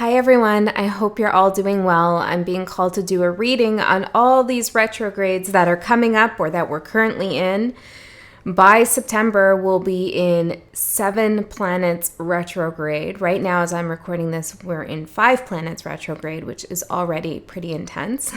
Hi everyone, I hope you're all doing well. I'm being called to do a reading on all these retrogrades that are coming up or that we're currently in. By September, we'll be in 7 planets retrograde. Right now, as I'm recording this, we're in 5 planets retrograde, which is already pretty intense.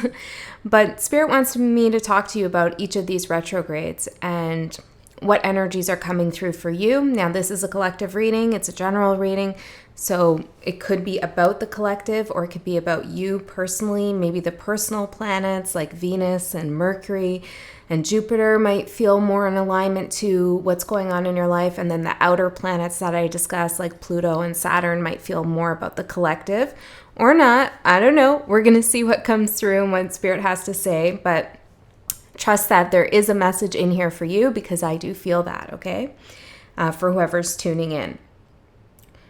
But Spirit wants me to talk to you about each of these retrogrades and what energies are coming through for you. Now, this is a collective reading. It's a general reading. So it could be about the collective or it could be about you personally. Maybe the personal planets like Venus and Mercury and Jupiter might feel more in alignment to what's going on in your life. And then the outer planets that I discussed like Pluto and Saturn might feel more about the collective or not. I don't know. We're going to see what comes through and what Spirit has to say. But trust that there is a message in here for you because I do feel that, okay? For whoever's tuning in.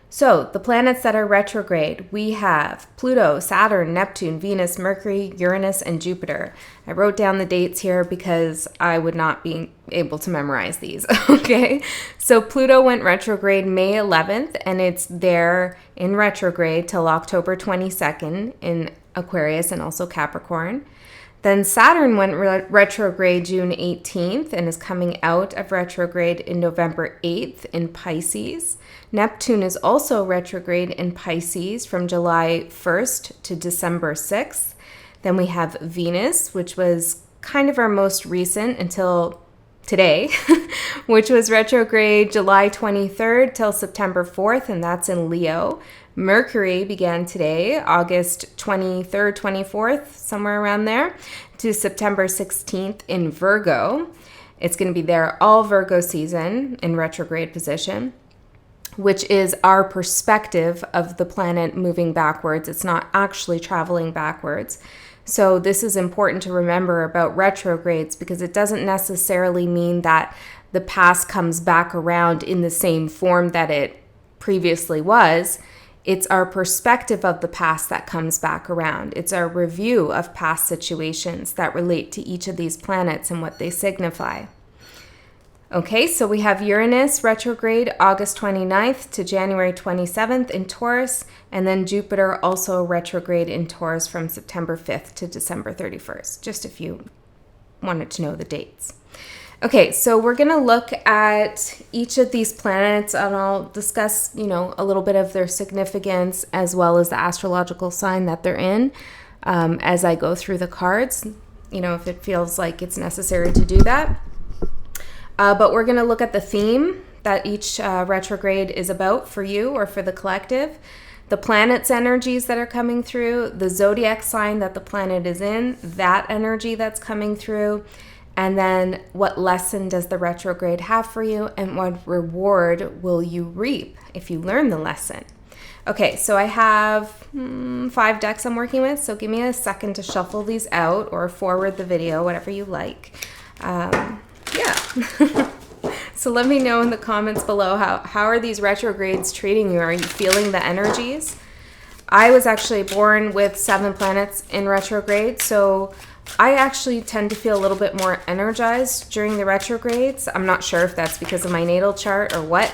So, the planets that are retrograde, we have Pluto, Saturn, Neptune, Venus, Mercury, Uranus, and Jupiter. I wrote down the dates here because I would not be able to memorize these, okay? So, Pluto went retrograde May 11th, and it's there in retrograde till October 22nd in Aquarius and also Capricorn. Then Saturn went retrograde June 18th and is coming out of retrograde in November 8th in Pisces. Neptune is also retrograde in Pisces from July 1st to December 6th. Then we have Venus, which was kind of our most recent until today, which was retrograde July 23rd till September 4th, and that's in Leo. Mercury began today, August 23rd, 24th, somewhere around there, to September 16th in Virgo. It's going to be there all Virgo season in retrograde position, which is our perspective of the planet moving backwards. It's not actually traveling backwards. So this is important to remember about retrogrades because it doesn't necessarily mean that the past comes back around in the same form that it previously was. It's our perspective of the past that comes back around. It's our review of past situations that relate to each of these planets and what they signify. Okay, so we have Uranus retrograde August 29th to January 27th in Taurus, and then Jupiter also retrograde in Taurus from September 5th to December 31st, just if you wanted to know the dates. Okay, so we're going to look at each of these planets and I'll discuss, a little bit of their significance as well as the astrological sign that they're in as I go through the cards, if it feels like it's necessary to do that. But we're going to look at the theme that each retrograde is about for you or for the collective, the planet's energies that are coming through, the zodiac sign that the planet is in, that energy that's coming through, and then what lesson does the retrograde have for you and what reward will you reap if you learn the lesson? Okay, so I have 5 decks I'm working with, so give me a second to shuffle these out or forward the video, whatever you like. So let me know in the comments below how are these retrogrades treating you? Are you feeling the energies? I was actually born with 7 planets in retrograde, so I actually tend to feel a little bit more energized during the retrogrades. I'm not sure if that's because of my natal chart or what.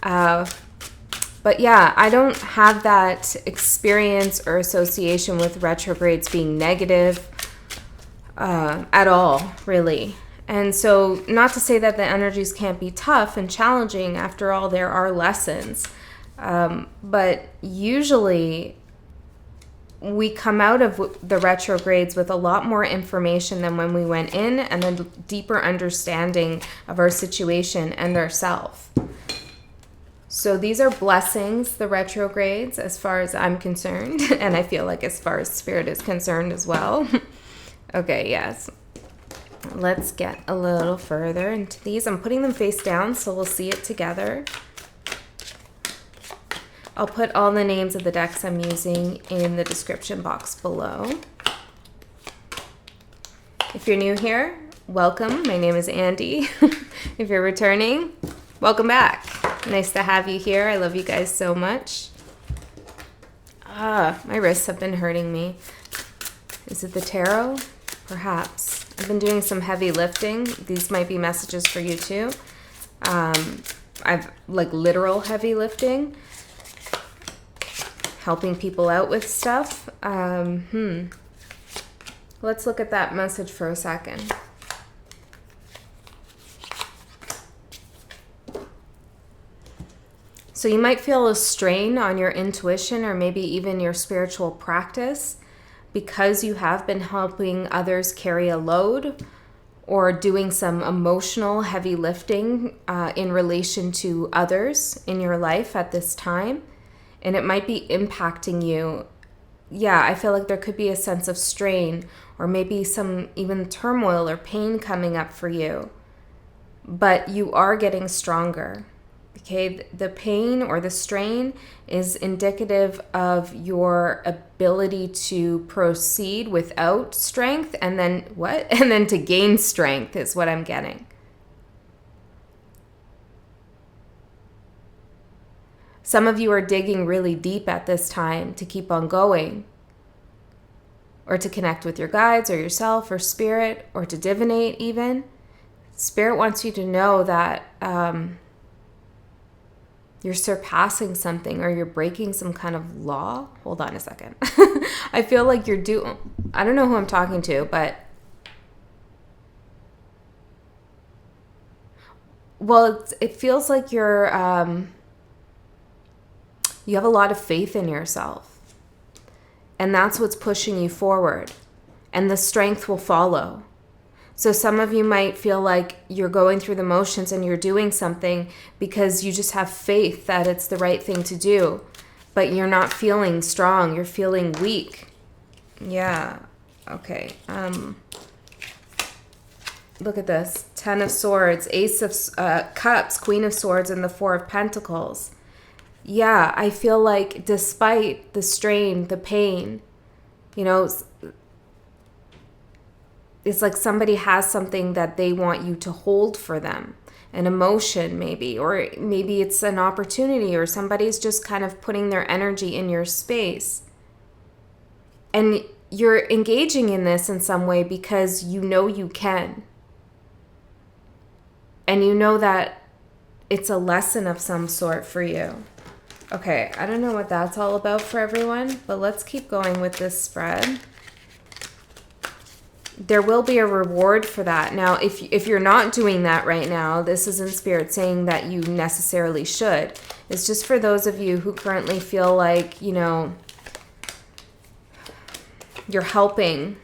But yeah, I don't have that experience or association with retrogrades being negative at all, really. And so not to say that the energies can't be tough and challenging. After all, there are lessons. But usually we come out of the retrogrades with a lot more information than when we went in and a deeper understanding of our situation and ourselves. So these are blessings, the retrogrades, as far as I'm concerned. And I feel like as far as Spirit is concerned as well. Okay, yes. Let's get a little further into these. I'm putting them face down, so we'll see it together. I'll put all the names of the decks I'm using in the description box below. If you're new here, welcome. My name is Andy. If you're returning, welcome back. Nice to have you here. I love you guys so much. My wrists have been hurting me. Is it the tarot? Perhaps. I've been doing some heavy lifting. These might be messages for you too. I've literal heavy lifting. helping people out with stuff. Let's look at that message for a second. So you might feel a strain on your intuition or maybe even your spiritual practice because you have been helping others carry a load or doing some emotional heavy lifting in relation to others in your life at this time. And it might be impacting you. Yeah, I feel like there could be a sense of strain or maybe some even turmoil or pain coming up for you. But you are getting stronger. Okay, the pain or the strain is indicative of your ability to proceed without strength, and then what? And then to gain strength is what I'm getting. Some of you are digging really deep at this time to keep on going, or to connect with your guides or yourself or spirit, or to divinate even. Spirit wants you to know that you're surpassing something or you're breaking some kind of law. Hold on a second. I feel like you're I don't know who I'm talking to, but well, it feels like you have a lot of faith in yourself. And that's what's pushing you forward. And the strength will follow. So some of you might feel like you're going through the motions and you're doing something because you just have faith that it's the right thing to do, but you're not feeling strong. You're feeling weak. Yeah. Okay. Look at this. 10 of Swords, Ace of Cups, Queen of Swords, and the 4 of Pentacles. Yeah, I feel like despite the strain, the pain, you know, it's like somebody has something that they want you to hold for them, an emotion maybe, or maybe it's an opportunity, or somebody's just kind of putting their energy in your space. And you're engaging in this in some way because you know you can. And you know that it's a lesson of some sort for you. Okay, I don't know what that's all about for everyone, but let's keep going with this spread. There will be a reward for that. Now, if you're not doing that right now, this isn't Spirit saying that you necessarily should. It's just for those of you who currently feel like, you know, you're helping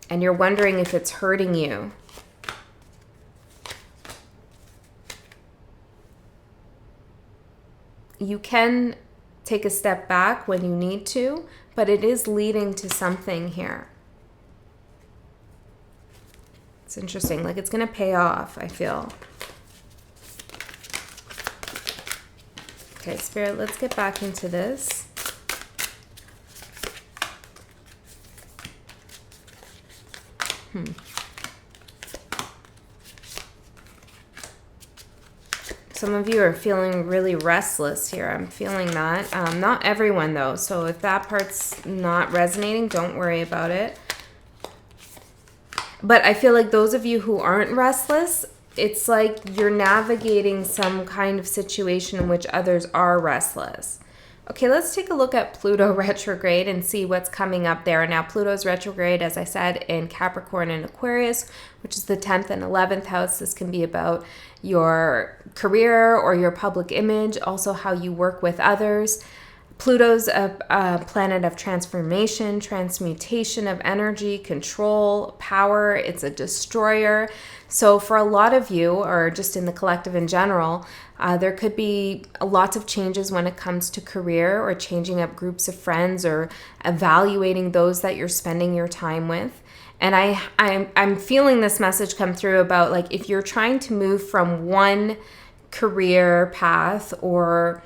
and you're wondering if it's hurting you. You can take a step back when you need to, but it is leading to something here. It's interesting. Like it's going to pay off, I feel. Okay, Spirit, let's get back into this. Some of you are feeling really restless here. I'm feeling that. Not everyone, though. So if that part's not resonating, don't worry about it. But I feel like those of you who aren't restless, it's like you're navigating some kind of situation in which others are restless. Okay, let's take a look at Pluto retrograde and see what's coming up there. Now, Pluto's retrograde, as I said, in Capricorn and Aquarius, which is the 10th and 11th house. This can be about your career or your public image, also how you work with others. Pluto's a planet of transformation, transmutation of energy, control, power. It's a destroyer. So for a lot of you, or just in the collective in general, there could be lots of changes when it comes to career, or changing up groups of friends, or evaluating those that you're spending your time with. And I'm feeling this message come through about, like, if you're trying to move from one career path or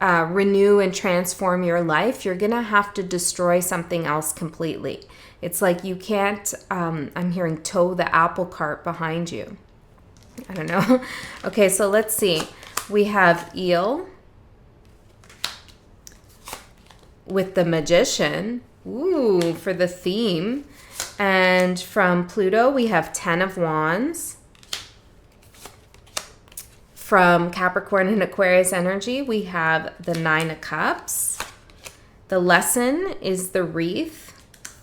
renew and transform your life, you're gonna have to destroy something else completely. It's like you can't, I'm hearing tow the apple cart behind you. I don't know. Okay, so let's see. We have Eel with the Magician. Ooh, for the theme. And from Pluto, we have 10 of Wands. From Capricorn and Aquarius energy, we have the 9 of Cups. The lesson is the wreath,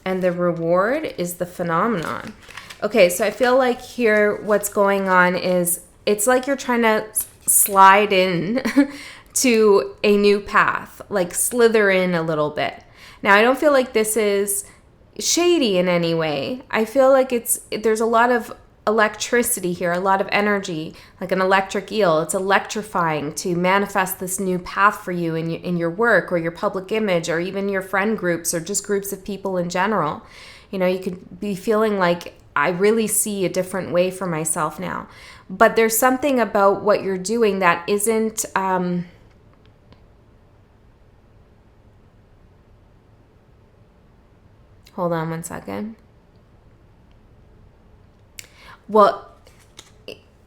and the reward is the phenomenon. Okay, so I feel like here what's going on is it's like you're trying to slide in to a new path, like slither in a little bit. Now, I don't feel like this is shady in any way. I feel like there's a lot of electricity here, a lot of energy, like an electric eel. It's electrifying to manifest this new path for you in your work or your public image or even your friend groups or just groups of people in general. You know, you could be feeling like, I really see a different way for myself now. But there's something about what you're doing that isn't... Hold on one second. Well,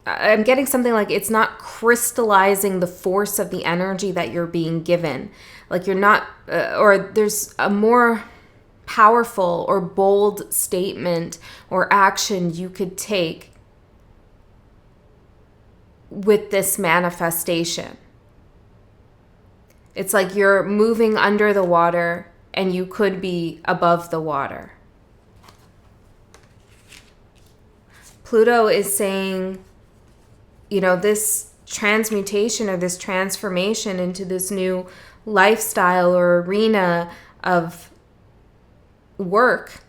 I'm getting something like it's not crystallizing the force of the energy that you're being given. Like you're not, or there's a more powerful or bold statement or action you could take with this manifestation. It's like you're moving under the water and you could be above the water. Pluto is saying, you know, this transmutation or this transformation into this new lifestyle or arena of work,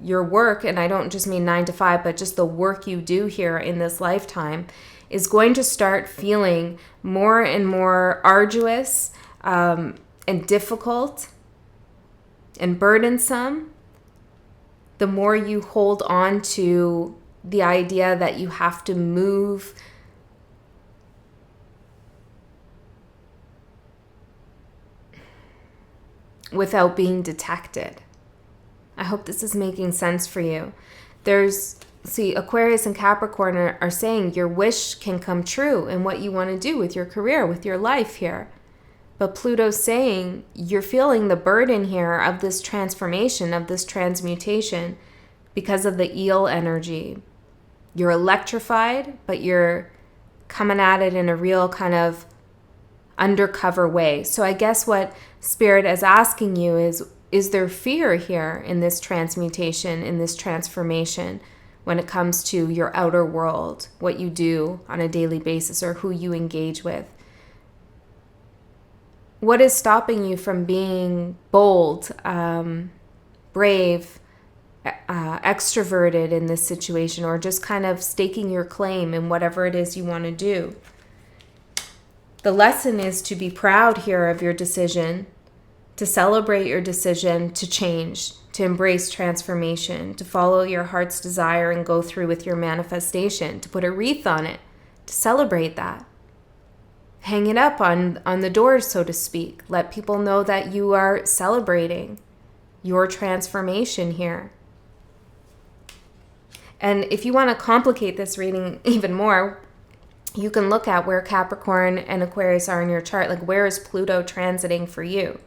your work, and I don't just mean 9 to 5, but just the work you do here in this lifetime, is going to start feeling more and more arduous and difficult and burdensome, the more you hold on to the idea that you have to move without being detected. I hope this is making sense for you. See, Aquarius and Capricorn are saying your wish can come true in what you want to do with your career, with your life here. But Pluto's saying you're feeling the burden here of this transformation, of this transmutation, because of the eel energy. You're electrified, but you're coming at it in a real kind of undercover way. So I guess what Spirit is asking you is there fear here in this transmutation, in this transformation, when it comes to your outer world, what you do on a daily basis or who you engage with? What is stopping you from being bold, brave, extroverted in this situation, or just kind of staking your claim in whatever it is you want to do? The lesson is to be proud here of your decision, to celebrate your decision to change, to embrace transformation, to follow your heart's desire and go through with your manifestation, to put a wreath on it, to celebrate that. Hang it up on the doors, so to speak. Let people know that you are celebrating your transformation here. And if you want to complicate this reading even more, you can look at where Capricorn and Aquarius are in your chart. Like, where is Pluto transiting for you?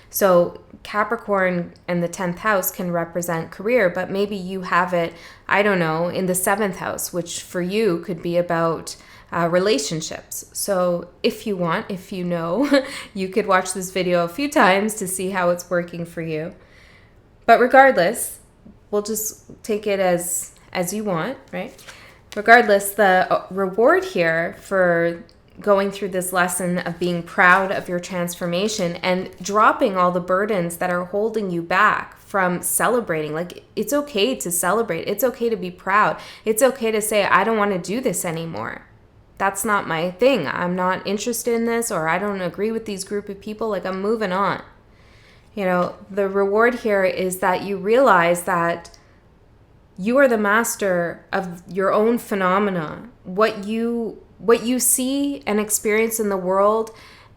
So Capricorn and the 10th house can represent career, but maybe you have it, I don't know, in the 7th house, which for you could be about relationships. So if you want, if you know, you could watch this video a few times to see how it's working for you. But regardless, we'll just take it as you want, right? Regardless, the reward here for going through this lesson of being proud of your transformation and dropping all the burdens that are holding you back from celebrating. Like, it's okay to celebrate. It's okay to be proud. It's okay to say, I don't want to do this anymore. That's not my thing. I'm not interested in this, or I don't agree with these group of people. Like, I'm moving on. You know, the reward here is that you realize that you are the master of your own phenomena. What you see and experience in the world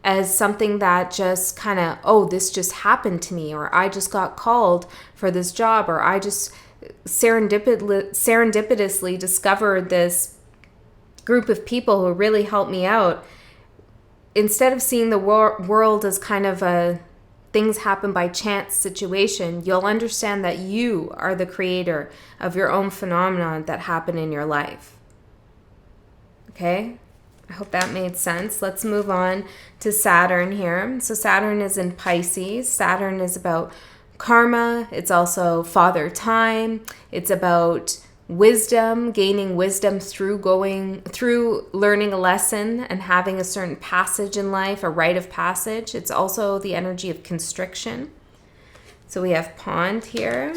as something that just kind of, oh, this just happened to me, or I just got called for this job, or I just serendipitously discovered this group of people who really helped me out. Instead of seeing the world as kind of a things happen by chance situation, you'll understand that you are the creator of your own phenomenon that happen in your life. Okay? I hope that made sense. Let's move on to Saturn here. So Saturn is in Pisces. Saturn is about karma. It's also father time. It's about wisdom, gaining wisdom through learning a lesson and having a certain passage in life, a rite of passage. It's also the energy of constriction. So we have Pond here,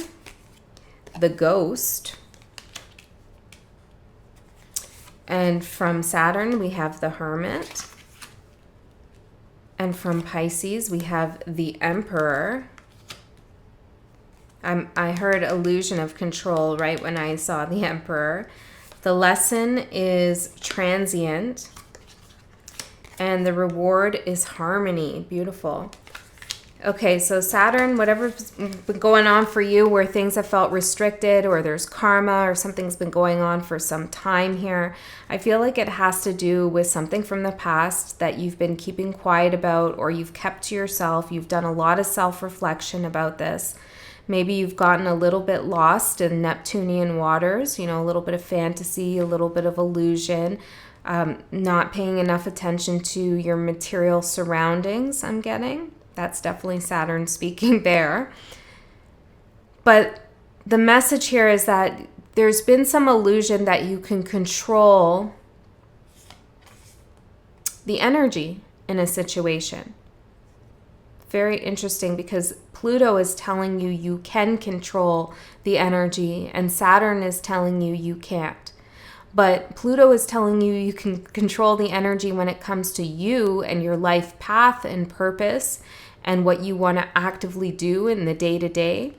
the Ghost. And from Saturn, we have the Hermit. And from Pisces, we have the Emperor. I heard illusion of control right when I saw the Emperor. The lesson is transient. And the reward is harmony. Beautiful. Okay, so Saturn, whatever's been going on for you where things have felt restricted or there's karma or something's been going on for some time here, I feel like it has to do with something from the past that you've been keeping quiet about or you've kept to yourself. You've done a lot of self-reflection about this. Maybe you've gotten a little bit lost in Neptunian waters, you know, a little bit of fantasy, a little bit of illusion, not paying enough attention to your material surroundings, I'm getting. That's definitely Saturn speaking there. But the message here is that there's been some illusion that you can control the energy in a situation. Very interesting because Pluto is telling you you can control the energy and Saturn is telling you you can't. But Pluto is telling you you can control the energy when it comes to you and your life path and purpose and what you want to actively do in the day-to-day.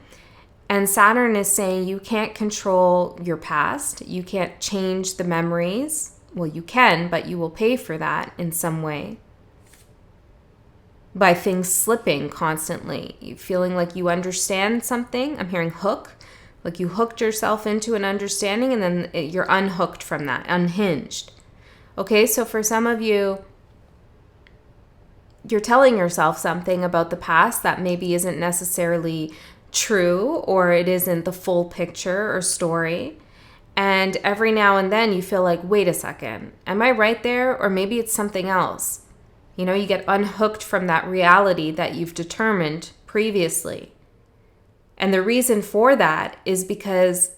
And Saturn is saying you can't control your past. You can't change the memories. Well, you can, but you will pay for that in some way. By things slipping constantly. You feeling like you understand something. I'm hearing hook. Like you hooked yourself into an understanding and then you're unhooked from that, unhinged. Okay, so for some of you, you're telling yourself something about the past that maybe isn't necessarily true or it isn't the full picture or story. And every now and then you feel like, wait a second, am I right there? Or maybe it's something else. You know, you get unhooked from that reality that you've determined previously. And the reason for that is because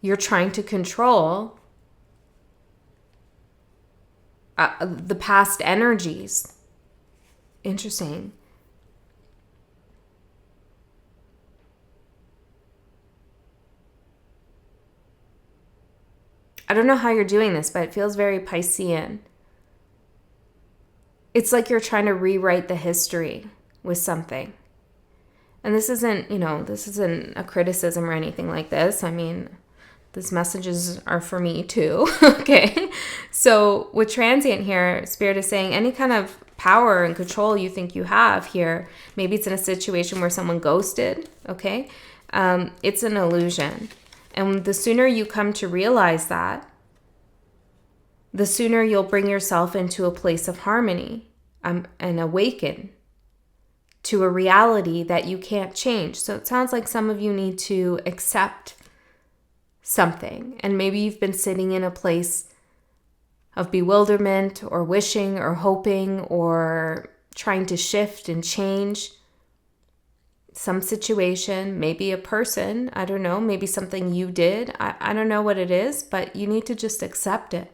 you're trying to control the past energies. Interesting. I don't know how you're doing this, but it feels very Piscean. It's like you're trying to rewrite the history with something. And this isn't, this isn't a criticism or anything like this. I mean, these messages are for me too. Okay. So with transient here, Spirit is saying any kind of power and control you think you have here, maybe it's in a situation where someone ghosted. Okay. It's an illusion. And the sooner you come to realize that, the sooner you'll bring yourself into a place of harmony and awaken to a reality that you can't change. So it sounds like some of you need to accept something. And maybe you've been sitting in a place of bewilderment or wishing or hoping or trying to shift and change some situation, maybe a person, I don't know, maybe something you did. I don't know what it is, but you need to just accept it.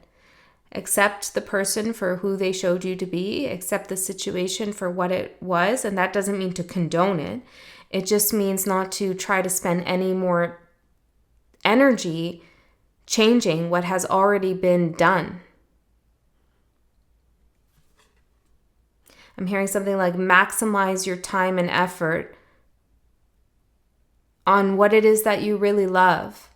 Accept the person for who they showed you to be. Accept the situation for what it was. And that doesn't mean to condone it. It just means not to try to spend any more energy changing what has already been done. I'm hearing something like maximize your time and effort on what it is that you really love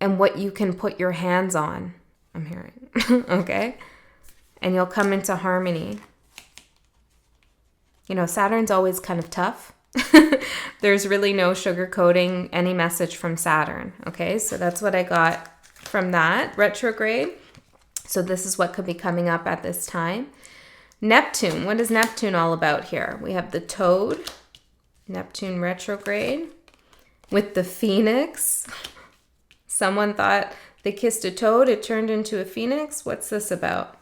and what you can put your hands on. I'm hearing, okay? And you'll come into harmony. Saturn's always kind of tough. There's really no sugarcoating any message from Saturn, okay? So that's what I got from that retrograde. So this is what could be coming up at this time. Neptune, what is Neptune all about here? We have the Toad, Neptune retrograde, with the phoenix. Someone thought they kissed a toad, it turned into a phoenix. What's this about?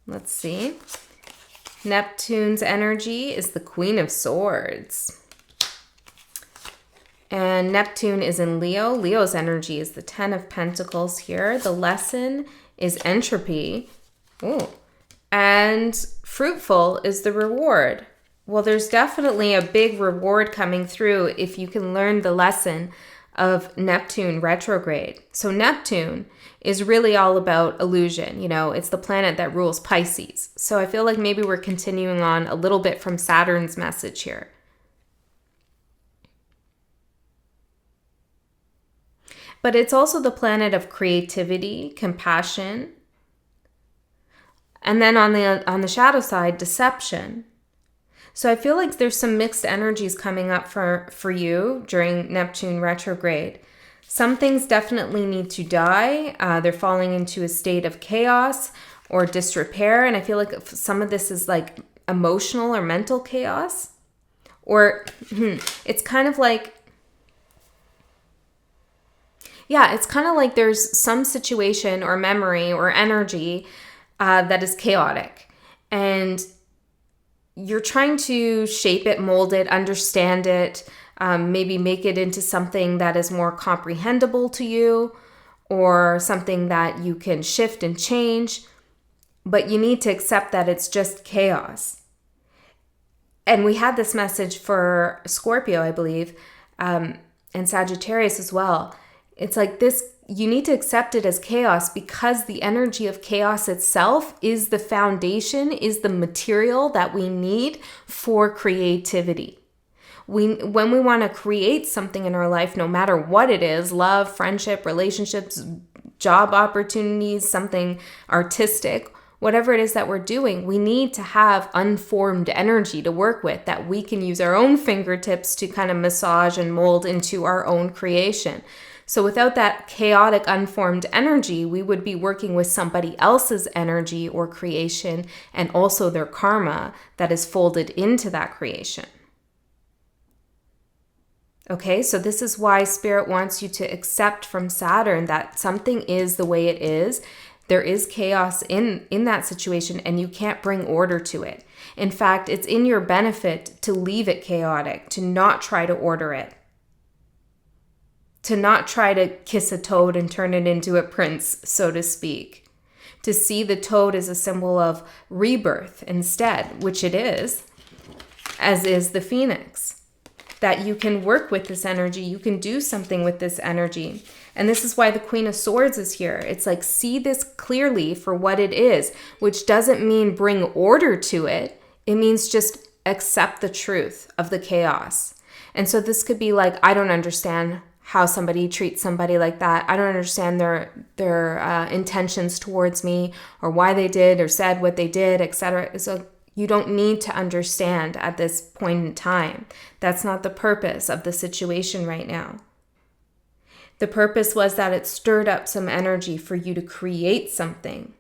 Let's see. Neptune's energy is the Queen of Swords. And Neptune is in Leo. Leo's energy is the Ten of Pentacles here. The lesson is entropy. Ooh. And fruitful is the reward. Well, there's definitely a big reward coming through if you can learn the lesson of Neptune retrograde. So Neptune is really all about illusion. You know, it's the planet that rules Pisces. So I feel like maybe we're continuing on a little bit from Saturn's message here. But it's also the planet of creativity, compassion, and then on the shadow side, deception. So I feel like there's some mixed energies coming up for you during Neptune retrograde. Some things definitely need to die. They're falling into a state of chaos or disrepair. And I feel like some of this is like emotional or mental chaos. Or it's kind of like, it's kind of like there's some situation or memory or energy that is chaotic. And you're trying to shape it, mold it, understand it, maybe make it into something that is more comprehensible to you or something that you can shift and change. But you need to accept that it's just chaos. And we had this message for Scorpio, I believe, and Sagittarius as well. It's like this, you need to accept it as chaos because the energy of chaos itself is the foundation, is the material that we need for creativity. When we want to create something in our life, no matter what it is, love, friendship, relationships, job opportunities, something artistic, whatever it is that we're doing, we need to have unformed energy to work with that we can use our own fingertips to kind of massage and mold into our own creation. So without that chaotic, unformed energy, we would be working with somebody else's energy or creation and also their karma that is folded into that creation. Okay, so this is why Spirit wants you to accept from Saturn that something is the way it is. There is chaos in that situation and you can't bring order to it. In fact, it's in your benefit to leave it chaotic, to not try to order it. To not try to kiss a toad and turn it into a prince, so to speak. To see the toad as a symbol of rebirth instead, which it is, as is the phoenix. That you can work with this energy, you can do something with this energy. And this is why the Queen of Swords is here. It's like, see this clearly for what it is, which doesn't mean bring order to it. It means just accept the truth of the chaos. And so this could be like, I don't understand how somebody treats somebody like that. I don't understand their intentions towards me or why they did or said what they did, etc. So you don't need to understand at this point in time. That's not the purpose of the situation right now. The purpose was that it stirred up some energy for you to create something.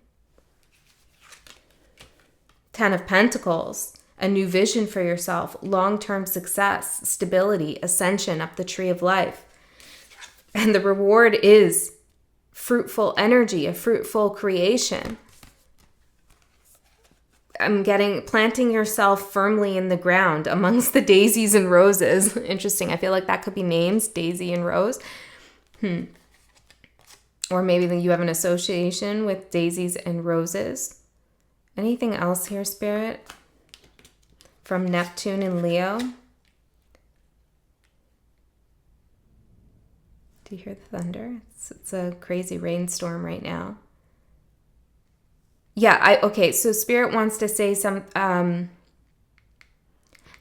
Ten of Pentacles, a new vision for yourself, long-term success, stability, ascension up the tree of life. And the reward is fruitful energy, a fruitful creation. I'm getting planting yourself firmly in the ground amongst the daisies and roses. Interesting. I feel like that could be names, Daisy and Rose. Or maybe you have an association with daisies and roses. Anything else here, Spirit? From Neptune and Leo. Do you hear the thunder? It's a crazy rainstorm right now. Okay, so Spirit wants to say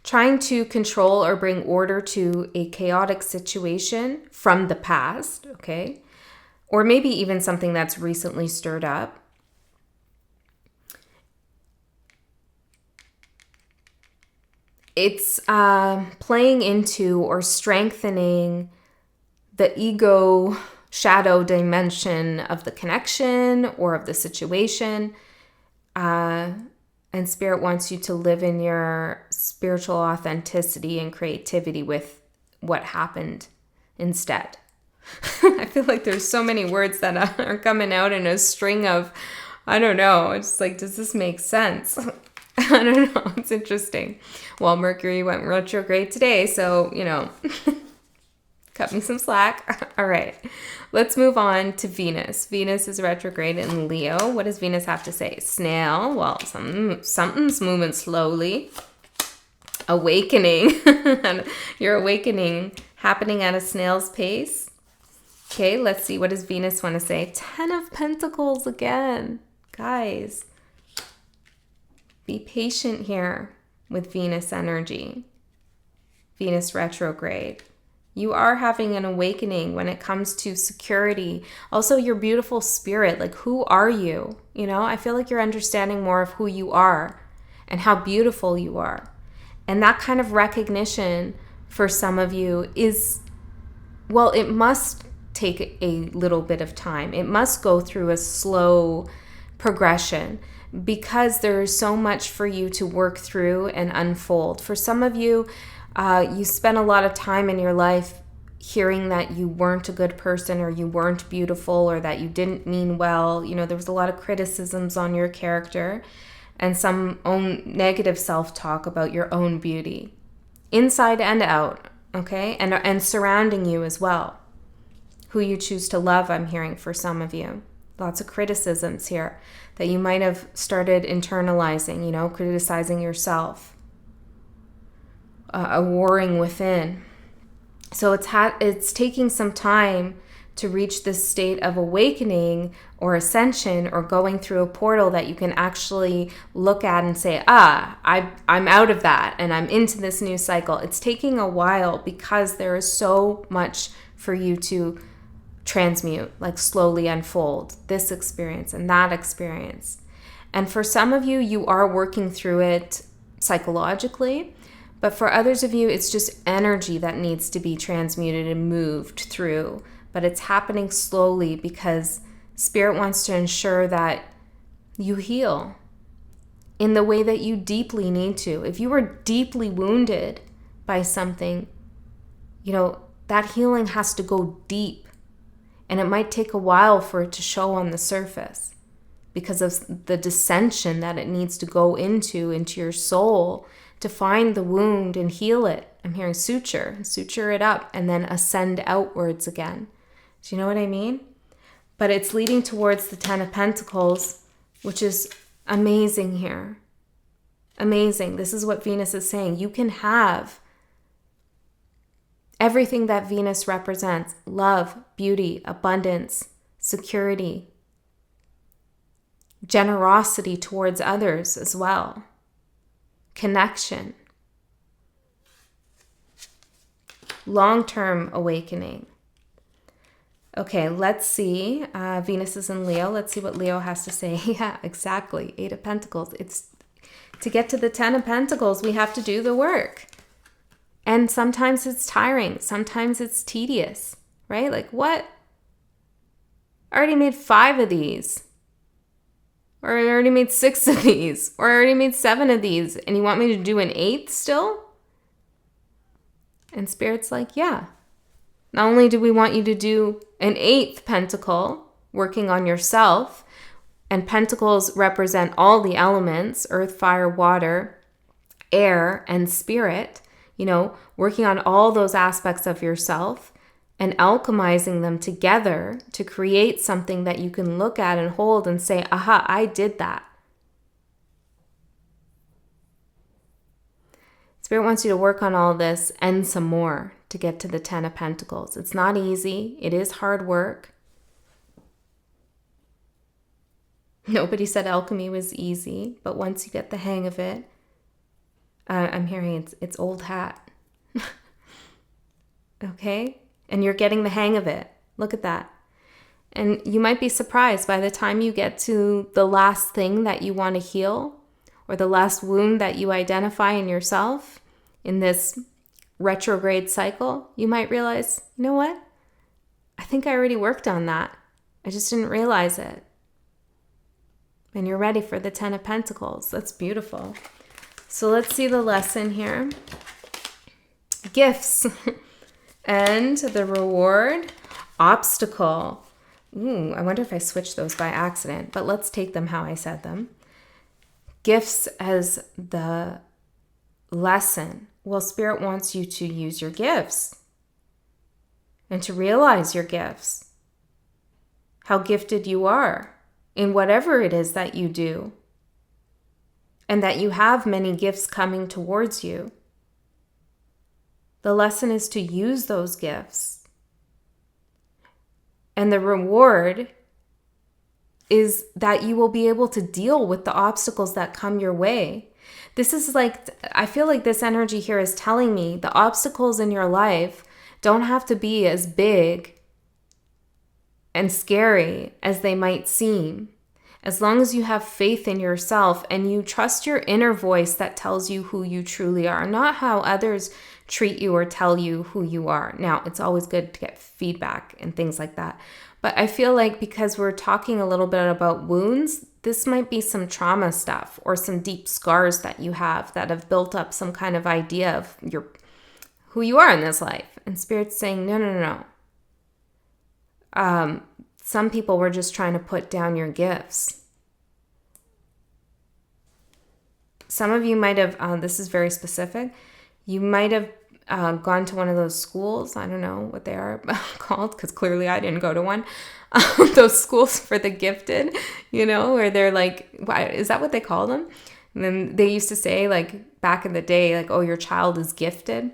trying to control or bring order to a chaotic situation from the past, okay? Or maybe even something that's recently stirred up. It's playing into or strengthening the ego shadow dimension of the connection or of the situation. And And Spirit wants you to live in your spiritual authenticity and creativity with what happened instead. I feel like there's so many words that are coming out in a string of, I don't know. It's like, does this make sense? I don't know. It's interesting. Well, Mercury went retrograde today, so, cut me some slack. All right. Let's move on to Venus. Venus is retrograde in Leo. What does Venus have to say? Snail. Well, something's moving slowly. Awakening. Your awakening happening at a snail's pace. Okay, let's see. What does Venus want to say? 10 of Pentacles again. Guys, be patient here with Venus energy. Venus retrograde. You are having an awakening when it comes to security. Also, your beautiful spirit. Like, who are you? I feel like you're understanding more of who you are and how beautiful you are. And that kind of recognition for some of you is, well, it must take a little bit of time. It must go through a slow progression because there is so much for you to work through and unfold. For some of you, you spent a lot of time in your life hearing that you weren't a good person or you weren't beautiful or that you didn't mean well. There was a lot of criticisms on your character and some own negative self-talk about your own beauty, inside and out, okay? And surrounding you as well. Who you choose to love, I'm hearing for some of you. Lots of criticisms here that you might have started internalizing, criticizing yourself. A warring within. So it's taking some time to reach this state of awakening or ascension or going through a portal that you can actually look at and say, I'm out of that and I'm into this new cycle. It's taking a while because there is so much for you to transmute, like slowly unfold this experience and that experience. And for some of you, you are working through it psychologically. But for others of you, it's just energy that needs to be transmuted and moved through. But it's happening slowly because Spirit wants to ensure that you heal in the way that you deeply need to. If you were deeply wounded by something, that healing has to go deep. And it might take a while for it to show on the surface because of the dissension that it needs to go into your soul to find the wound and heal it. I'm hearing suture it up and then ascend outwards again. Do you know what I mean? But it's leading towards the 10 of Pentacles, which is amazing here. Amazing. This is what Venus is saying. You can have everything that Venus represents: love, beauty, abundance, security, generosity towards others as well, connection, long-term awakening. Okay, let's see. Venus is in Leo. Let's see what Leo has to say. Yeah, exactly. 8 of Pentacles. It's to get to the 10 of Pentacles, we have to do the work. And sometimes it's tiring. Sometimes it's tedious, right? Like, what? I already made 5 of these. Or I already made 6 of these. Or I already made 7 of these. And you want me to do an 8th still? And Spirit's like, yeah. Not only do we want you to do an 8th pentacle, working on yourself, and pentacles represent all the elements: earth, fire, water, air, and spirit. Working on all those aspects of yourself and alchemizing them together to create something that you can look at and hold and say, aha, I did that. Spirit wants you to work on all this and some more to get to the 10 of Pentacles. It's not easy. It is hard work. Nobody said alchemy was easy, but once you get the hang of it, I'm hearing it's old hat. Okay? And you're getting the hang of it. Look at that. And you might be surprised by the time you get to the last thing that you want to heal, or the last wound that you identify in yourself in this retrograde cycle, you might realize, you know what? I think I already worked on that. I just didn't realize it. And you're ready for the 10 of Pentacles. That's beautiful. So let's see the lesson here. Gifts. And the reward, obstacle. Ooh, I wonder if I switched those by accident, but let's take them how I said them. Gifts as the lesson. Well, Spirit wants you to use your gifts and to realize your gifts, how gifted you are in whatever it is that you do, and that you have many gifts coming towards you. The lesson is to use those gifts. And the reward is that you will be able to deal with the obstacles that come your way. This is like, I feel like this energy here is telling me the obstacles in your life don't have to be as big and scary as they might seem. As long as you have faith in yourself and you trust your inner voice that tells you who you truly are, not how others treat you or tell you who you are. Now, it's always good to get feedback and things like that. But I feel like because we're talking a little bit about wounds, this might be some trauma stuff or some deep scars that you have that have built up some kind of idea of who you are in this life. And Spirit's saying, no. Some people were just trying to put down your gifts. Some of you might have, this is very specific, you might have gone to one of those schools, I don't know what they are called, because clearly I didn't go to one, those schools for the gifted, where they're like, is that what they call them? And then they used to say, like, back in the day, like, oh, your child is gifted.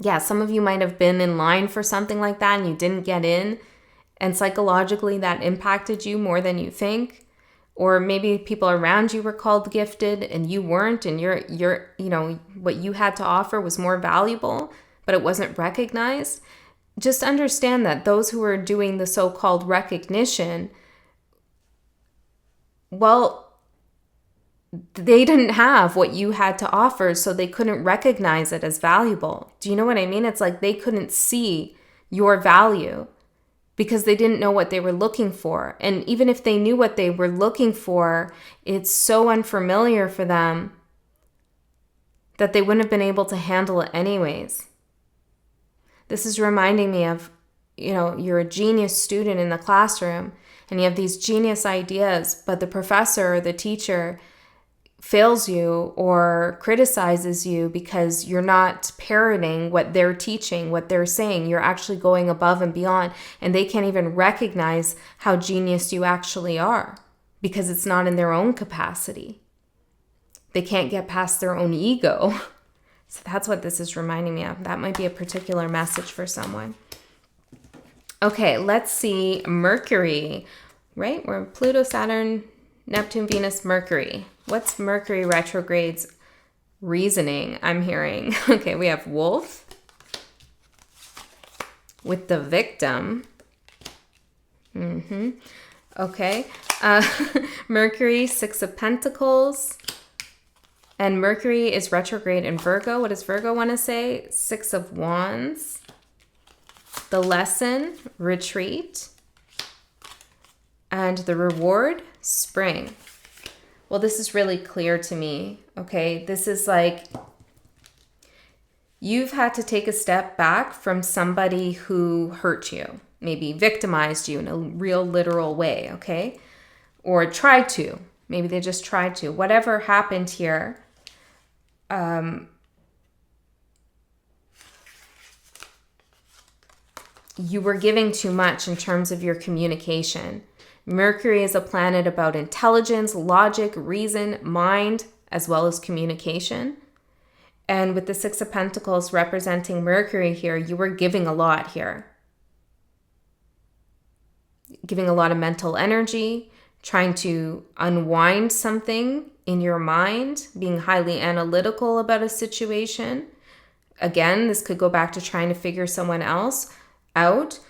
Yeah, some of you might have been in line for something like that and you didn't get in. And psychologically, that impacted you more than you think. Or maybe people around you were called gifted and you weren't, and you're what you had to offer was more valuable, but it wasn't recognized. Just understand that those who are doing the so-called recognition, well, they didn't have what you had to offer, so they couldn't recognize it as valuable. Do you know what I mean? It's like they couldn't see your value, because they didn't know what they were looking for. And even if they knew what they were looking for, it's so unfamiliar for them that they wouldn't have been able to handle it anyways. This is reminding me of, you're a genius student in the classroom and you have these genius ideas, but the professor or the teacher fails you or criticizes you because you're not parroting what they're teaching, what they're saying. You're actually going above and beyond, and they can't even recognize how genius you actually are because it's not in their own capacity. They can't get past their own ego. So that's what this is reminding me of. That might be a particular message for someone. Okay, let's see Mercury, right? We're Pluto, Saturn, Neptune, Venus, Mercury. What's Mercury retrograde's reasoning I'm hearing? Okay, we have Wolf with the victim. Okay. Mercury, Six of Pentacles. And Mercury is retrograde in Virgo. What does Virgo want to say? Six of Wands. The lesson, retreat. And the reward, spring. Well, this is really clear to me, okay? This is like you've had to take a step back from somebody who hurt you, maybe victimized you in a real literal way, okay? Or tried to. Maybe they just tried to. Whatever happened here, you were giving too much in terms of your communication. Mercury is a planet about intelligence, logic, reason, mind, as well as communication. And with the Six of Pentacles representing Mercury here, you were giving a lot here. Giving a lot of mental energy, trying to unwind something in your mind, being highly analytical about a situation. Again, this could go back to trying to figure someone else out,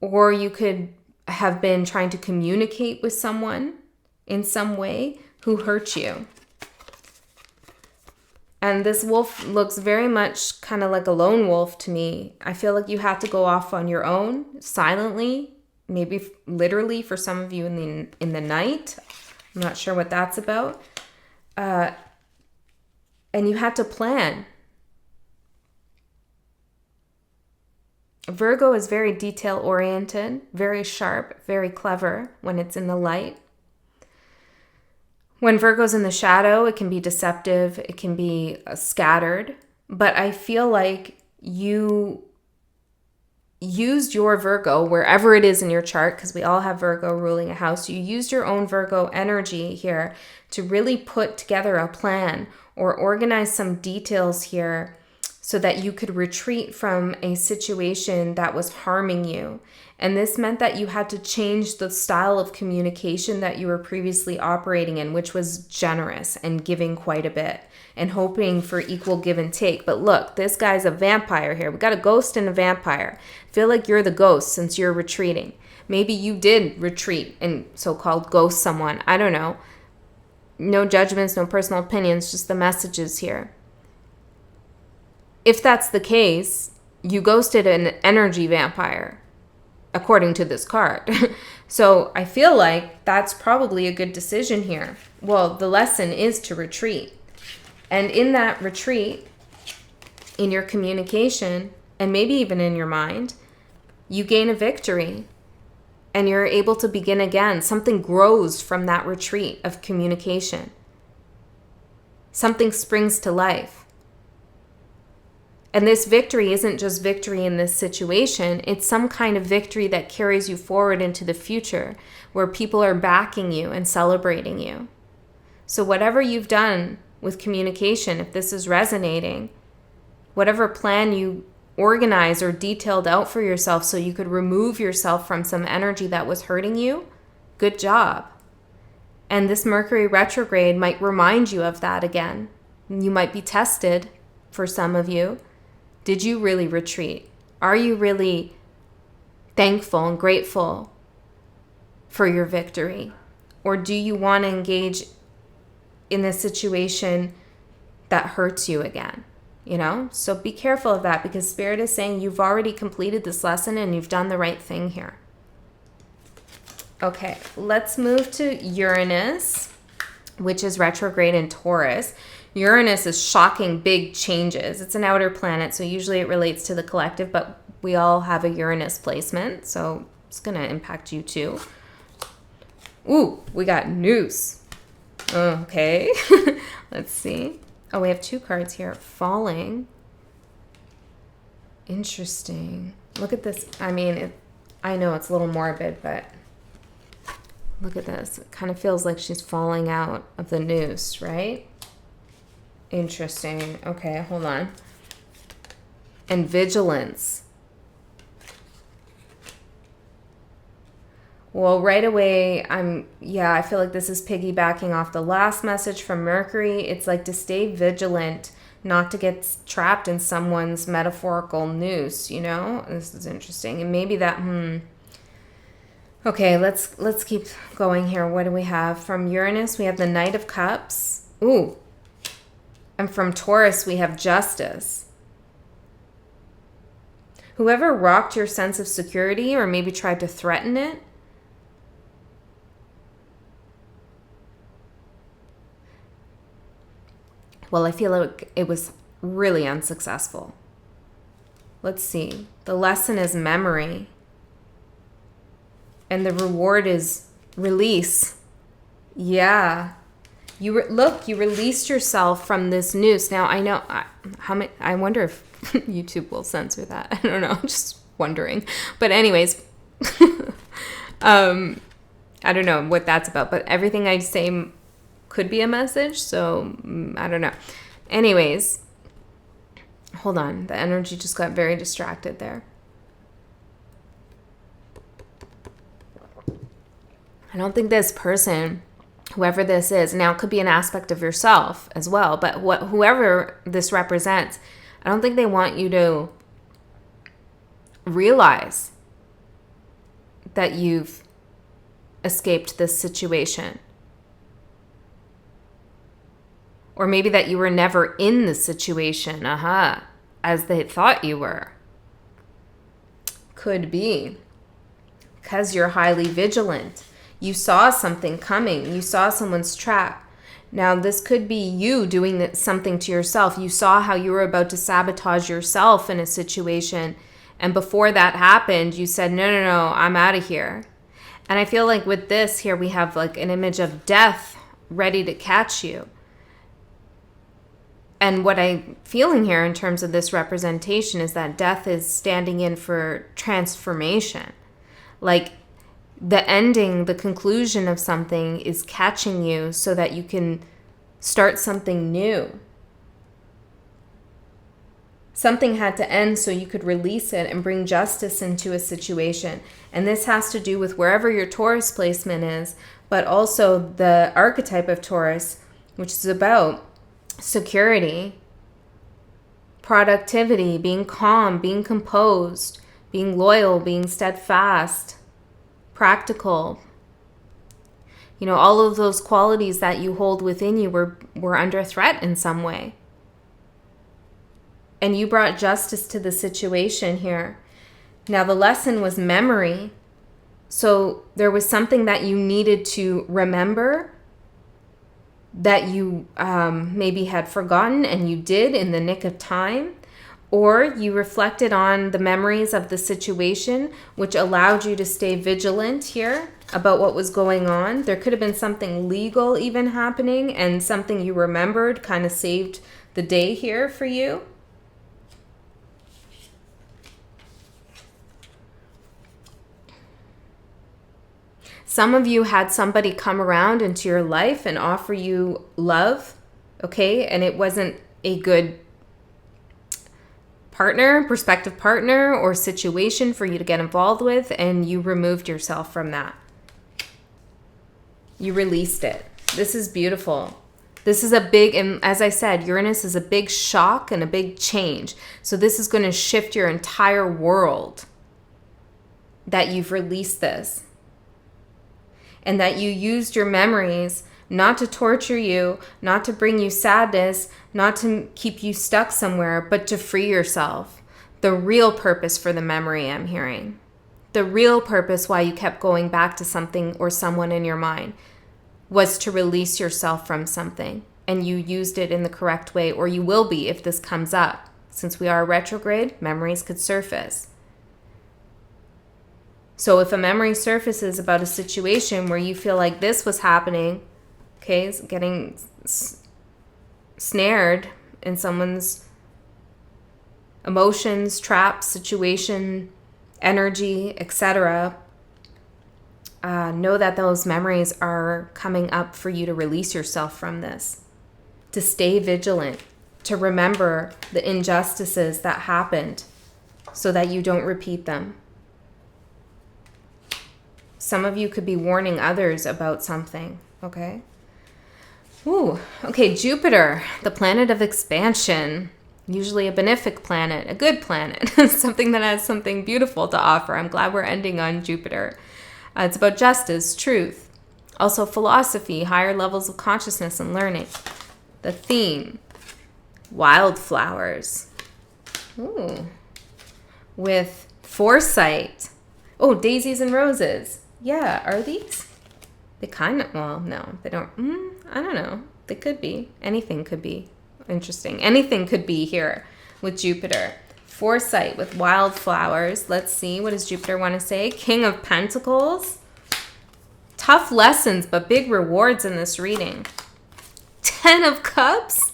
or you could have been trying to communicate with someone in some way who hurt you. And this wolf looks very much kind of like a lone wolf to me. I feel like you had to go off on your own, silently, maybe literally for some of you in the night. I'm not sure what that's about. And you had to plan. Virgo is very detail-oriented, very sharp, very clever when it's in the light. When Virgo's in the shadow, it can be deceptive, it can be scattered. But I feel like you used your Virgo, wherever it is in your chart, because we all have Virgo ruling a house, you used your own Virgo energy here to really put together a plan or organize some details here so that you could retreat from a situation that was harming you. And this meant that you had to change the style of communication that you were previously operating in, which was generous and giving quite a bit and hoping for equal give and take. But look, this guy's a vampire here. We got a ghost and a vampire. Feel like you're the ghost since you're retreating. Maybe you did retreat and so-called ghost someone. I don't know. No judgments, no personal opinions, just the messages here. If that's the case, you ghosted an energy vampire, according to this card. So I feel like that's probably a good decision here. Well, the lesson is to retreat. And in that retreat, in your communication, and maybe even in your mind, you gain a victory. And you're able to begin again. Something grows from that retreat of communication. Something springs to life. And this victory isn't just victory in this situation. It's some kind of victory that carries you forward into the future where people are backing you and celebrating you. So whatever you've done with communication, if this is resonating, whatever plan you organized or detailed out for yourself so you could remove yourself from some energy that was hurting you, good job. And this Mercury retrograde might remind you of that again. You might be tested for some of you. Did you really retreat? Are you really thankful and grateful for your victory? Or do you want to engage in a situation that hurts you again? You know, so be careful of that because Spirit is saying you've already completed this lesson and you've done the right thing here. Okay, let's move to Uranus, which is retrograde in Taurus. Uranus is shocking big changes. It's an outer planet, so usually it relates to the collective, but we all have a Uranus placement, so it's going to impact you too. Ooh, we got Noose. Okay, let's see. Oh, we have two cards here. Falling. Interesting. Look at this. I mean, I know it's a little morbid, but look at this. It kind of feels like she's falling out of the noose, right? Interesting. Okay, hold on. And vigilance. Well, right away, I feel like this is piggybacking off the last message from Mercury. It's like to stay vigilant, not to get trapped in someone's metaphorical noose, you know? This is interesting. And maybe that, Okay, let's keep going here. What do we have? From Uranus, we have the Knight of Cups. Ooh. And from Taurus, we have Justice. Whoever rocked your sense of security or maybe tried to threaten it, well, I feel like it was really unsuccessful. Let's see. The lesson is memory. And the reward is release. Yeah. You released yourself from this noose. Now, I know, I wonder if YouTube will censor that. I don't know. I'm just wondering. But anyways, I don't know what that's about. But everything I say could be a message, so I don't know. Anyways, hold on. The energy just got very distracted there. I don't think this person, whoever this is, now it could be an aspect of yourself as well, but whoever this represents, I don't think they want you to realize that you've escaped this situation. Or maybe that you were never in the situation, as they thought you were. Could be. Because you're highly vigilant. You saw something coming. You saw someone's trap. Now, this could be you doing something to yourself. You saw how you were about to sabotage yourself in a situation. And before that happened, you said, no, no, no, I'm out of here. And I feel like with this here, we have like an image of death ready to catch you. And what I'm feeling here in terms of this representation is that death is standing in for transformation. Like the ending, the conclusion of something is catching you so that you can start something new. Something had to end so you could release it and bring justice into a situation. And this has to do with wherever your Taurus placement is, but also the archetype of Taurus, which is about security, productivity, being calm, being composed, being loyal, being steadfast, practical. You know, all of those qualities that you hold within you were under threat in some way. And you brought justice to the situation here. Now, the lesson was memory. So there was something that you needed to remember that you maybe had forgotten, and you did in the nick of time. Or you reflected on the memories of the situation, which allowed you to stay vigilant here about what was going on. There could have been something legal even happening, and something you remembered kind of saved the day here for you. Some of you had somebody come around into your life and offer you love, okay? And it wasn't a good partner, prospective partner, or situation for you to get involved with, and you removed yourself from that. You released it. This is beautiful. This is a big, and as I said, Uranus is a big shock and a big change. So this is going to shift your entire world, that you've released this. And that you used your memories not to torture you, not to bring you sadness, not to keep you stuck somewhere, but to free yourself. The real purpose for the memory, I'm hearing. The real purpose why you kept going back to something or someone in your mind was to release yourself from something. And you used it in the correct way, or you will be if this comes up. Since we are retrograde, memories could surface. So if a memory surfaces about a situation where you feel like this was happening, okay, getting snared in someone's emotions, traps, situation, energy, etc., know that those memories are coming up for you to release yourself from this, to stay vigilant, to remember the injustices that happened so that you don't repeat them. Some of you could be warning others about something, okay? Ooh, okay, Jupiter, the planet of expansion, usually a benefic planet, a good planet, something that has something beautiful to offer. I'm glad we're ending on Jupiter. It's about justice, truth, also philosophy, higher levels of consciousness and learning. The theme, wildflowers. Ooh, with foresight. Oh, daisies and roses. Yeah, are these? They kind of, well, no, they don't. I don't know. They could be. Anything could be. Interesting. Anything could be here with Jupiter. Foresight with wildflowers. Let's see. What does Jupiter want to say? King of Pentacles. Tough lessons, but big rewards in this reading. 10 of Cups.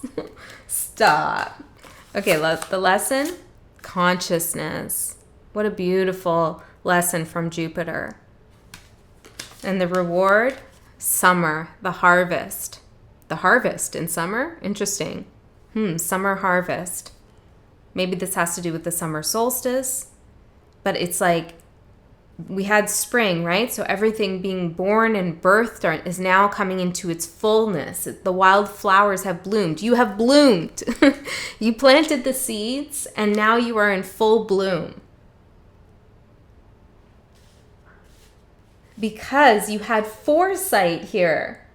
Stop. Okay, the lesson. Consciousness. What a beautiful lesson from Jupiter. And the reward, summer, the harvest. The harvest in summer? Interesting. Summer harvest. Maybe this has to do with the summer solstice. But it's like we had spring, right? So everything being born and birthed is now coming into its fullness. The wild flowers have bloomed. You have bloomed. You planted the seeds, and now you are in full bloom. Because you had foresight here.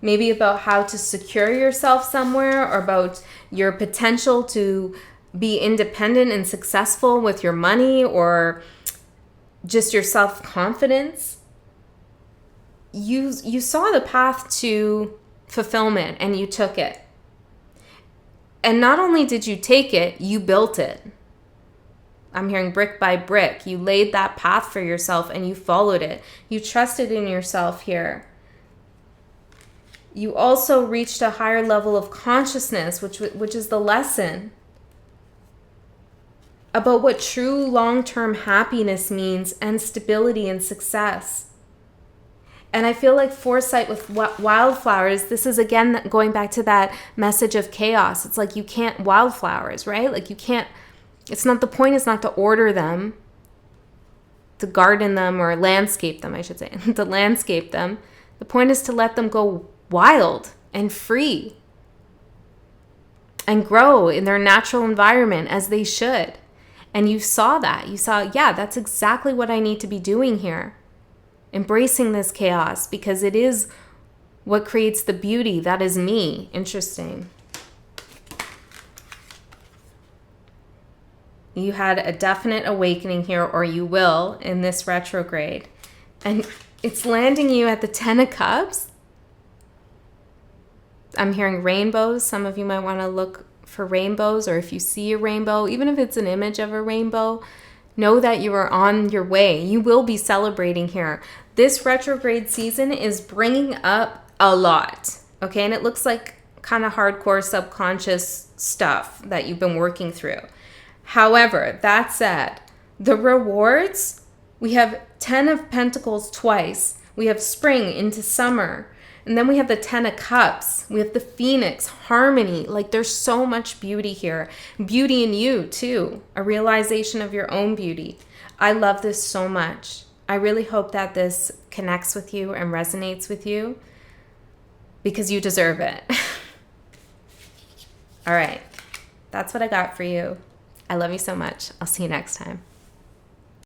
Maybe about how to secure yourself somewhere, or about your potential to be independent and successful with your money, or just your self-confidence. You saw the path to fulfillment and you took it. And not only did you take it, you built it. I'm hearing brick by brick. You laid that path for yourself and you followed it. You trusted in yourself here. You also reached a higher level of consciousness, which is the lesson about what true long-term happiness means and stability and success. And I feel like foresight with wildflowers, this is again going back to that message of chaos. It's like you can't, wildflowers, right? Like you can't, it's not, the point is not to order them, to garden them or landscape them, I should say, to landscape them. The point is to let them go wild and free and grow in their natural environment as they should. And you saw that. You saw, yeah, that's exactly what I need to be doing here. Embracing this chaos because it is what creates the beauty. That is me. Interesting. You had a definite awakening here, or you will, in this retrograde. And it's landing you at the 10 of Cups. I'm hearing rainbows. Some of you might want to look for rainbows, or if you see a rainbow, even if it's an image of a rainbow, know that you are on your way. You will be celebrating here. This retrograde season is bringing up a lot, okay? And it looks like kind of hardcore subconscious stuff that you've been working through. However, that said, the rewards, we have 10 of Pentacles twice. We have spring into summer. And then we have the 10 of Cups. We have the Phoenix, harmony. Like there's so much beauty here. Beauty in you too. A realization of your own beauty. I love this so much. I really hope that this connects with you and resonates with you because you deserve it. All right. That's what I got for you. I love you so much. I'll see you next time.